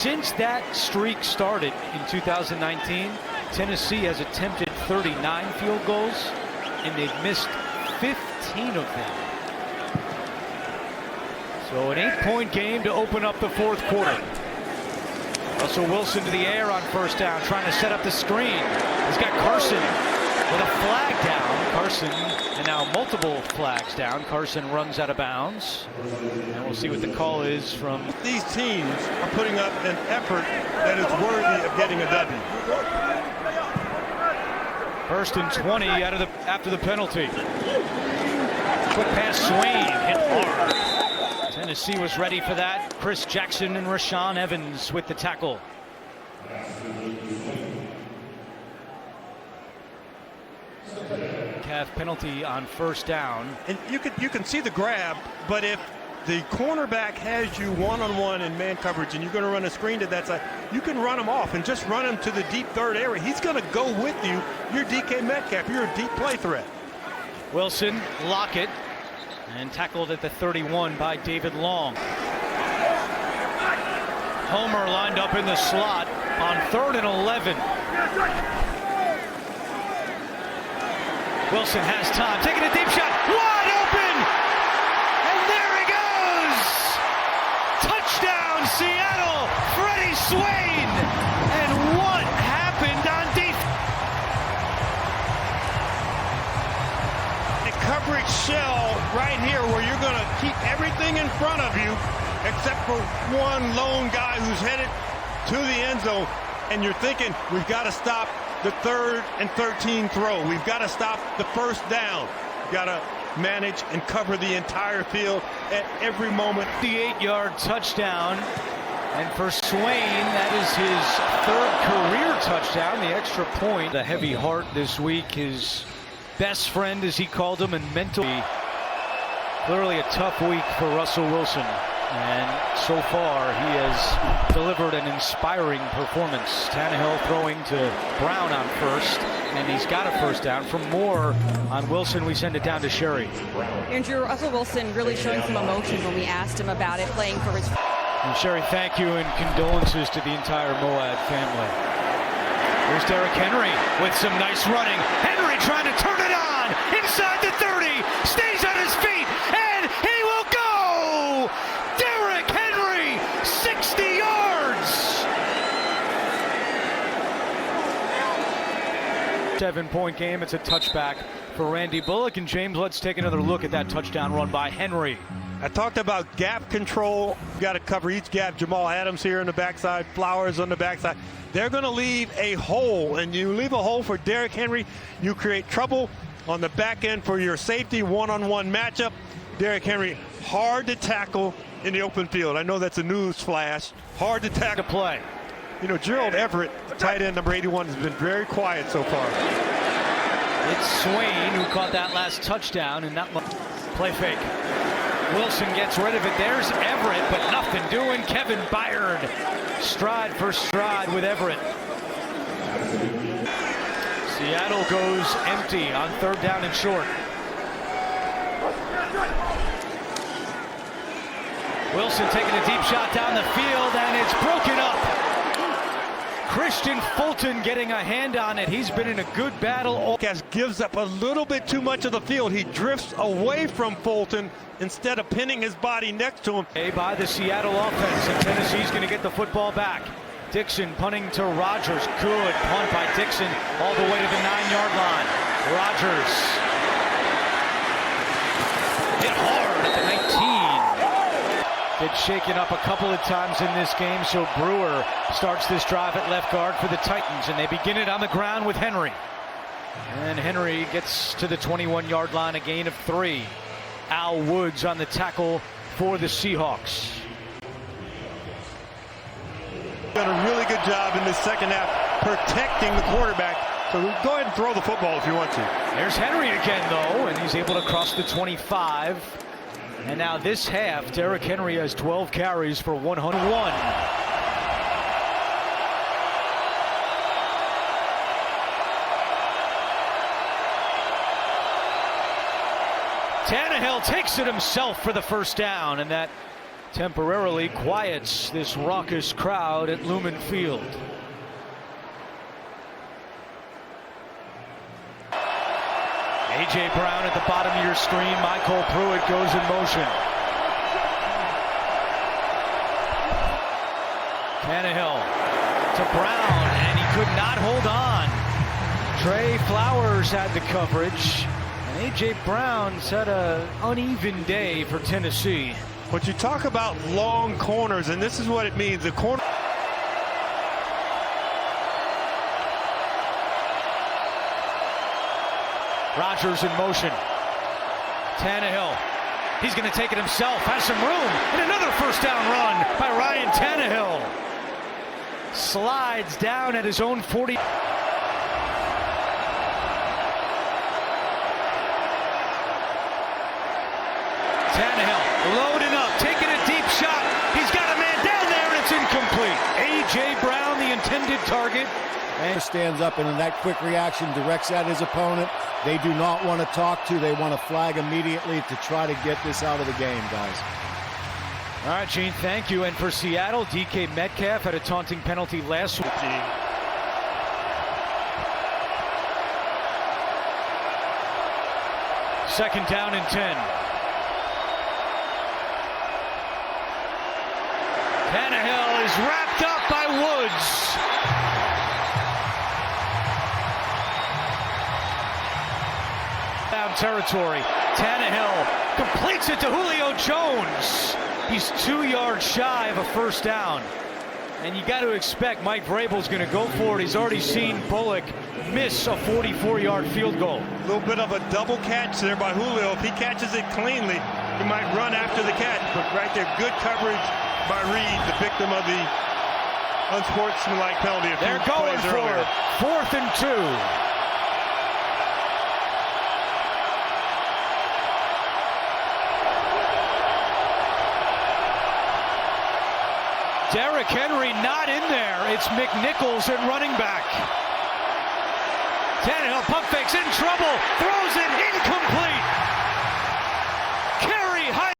Since that streak started in 2019, Tennessee has attempted 39 field goals, and they've missed 15 of them. So an 8-point game to open up the fourth quarter. Russell Wilson to the air on first down, trying to set up the screen. He's got Carson with a flag down. Carson, and now multiple flags down. Carson runs out of bounds. And we'll see what the call is from. These teams are putting up an effort that is worthy of getting a W. First and 20 after the penalty. Quick pass, Swain hit hard. Tennessee was ready for that. Chris Jackson and Rashaan Evans with the tackle. Calf penalty on first down. And you can see the grab, but if the cornerback has you one-on-one in man coverage and you're going to run a screen to that side, you can run him off and just run him to the deep third area. He's going to go with you. You're DK Metcalf. You're a deep play threat. Wilson, Lockett, and tackled at the 31 by David Long. Homer lined up in the slot on 3rd and 11. Wilson has time, taking a deep shot, wide open, and there he goes! Touchdown, Seattle, Freddie Swain! And what happened on defense? A coverage shell right here where you're going to keep everything in front of you except for one lone guy who's headed to the end zone, and you're thinking, we've got to stop the 3rd and 13 throw. We've got to stop the first down. We've got to manage and cover the entire field at every moment. The 8-yard touchdown. And for Swain, that is his 3rd career touchdown, the extra point. The heavy heart this week, his best friend, as he called him, and mentally. Clearly a tough week for Russell Wilson. And so far, he has delivered an inspiring performance. Tannehill throwing to Brown on first, and he's got a first down. For more on Wilson, we send it down to Sherry. Andrew, Russell Wilson really showing some emotion when we asked him about it, playing for his. And Sherry, thank you and condolences to the entire Moab family. Here's Derrick Henry with some nice running. Henry trying to turn it on inside the 30, stays on his feet, and he will go! Derrick Henry, 60 yards! 7-point game, it's a touchback for Randy Bullock. And James, let's take another look at that touchdown run by Henry. I talked about gap control. You've got to cover each gap. Jamal Adams here on the backside, Flowers on the backside. They're going to leave a hole, and you leave a hole for Derrick Henry. You create trouble on the back end for your safety one-on-one matchup. Derrick Henry, hard to tackle in the open field. I know that's a news flash. Hard to tackle. Play. You know, Gerald Everett, tight end number 81, has been very quiet so far. It's Swain who caught that last touchdown, and that play fake. Wilson gets rid of it. There's Everett, but nothing doing. Kevin Byard, stride for stride with Everett. Seattle goes empty on 3rd down and short. Wilson taking a deep shot down the field, and it's broken up. Christian Fulton getting a hand on it. He's been in a good battle. Gives up a little bit too much of the field. He drifts away from Fulton instead of pinning his body next to him. By the Seattle offense, and Tennessee's going to get the football back. Dixon punting to Rodgers. Good punt by Dixon all the way to the 9-yard line. Rodgers hit hard at the 19. It's shaken up a couple of times in this game, so Brewer starts this drive at left guard for the Titans, and they begin it on the ground with Henry. And Henry gets to the 21-yard line, a gain of 3. Al Woods on the tackle for the Seahawks. Done a really good job in this second half protecting the quarterback. So go ahead and throw the football if you want to. There's Henry again, though, and he's able to cross the 25. And now this half, Derrick Henry has 12 carries for 101. Tannehill takes it himself for the first down, and that temporarily quiets this raucous crowd at Lumen Field. A.J. Brown at the bottom of your screen. Michael Pruitt goes in motion. Tannehill to Brown, and he could not hold on. Trey Flowers had the coverage, and A.J. Brown's had an uneven day for Tennessee. But you talk about long corners, and this is what it means. The corner. Rodgers in motion. Tannehill. He's going to take it himself. Has some room. And another first down run by Ryan Tannehill. Slides down at his own 40. Tannehill loading up, taking a deep shot. He's got a man down there, and it's incomplete. A.J. Brown, the intended target. And stands up and in that quick reaction directs at his opponent. They do not want to talk to. They want to flag immediately to try to get this out of the game, guys. All right, Gene, thank you. And for Seattle, DK Metcalf had a taunting penalty last week. Second down and 10. Tannehill is wrapped up by Woods. Down territory. Tannehill completes it to Julio Jones. He's 2 yards shy of a first down. And you got to expect Mike Vrabel's going to go for it. He's already seen Bullock miss a 44-yard field goal. A little bit of a double catch there by Julio. If he catches it cleanly, he might run after the catch. But right there, good coverage by Reed, the victim of the unsportsmanlike penalty. They're going for it. 4th and 2. Derrick Henry not in there. It's McNichols at running back. Tannehill pump fakes, in trouble. Throw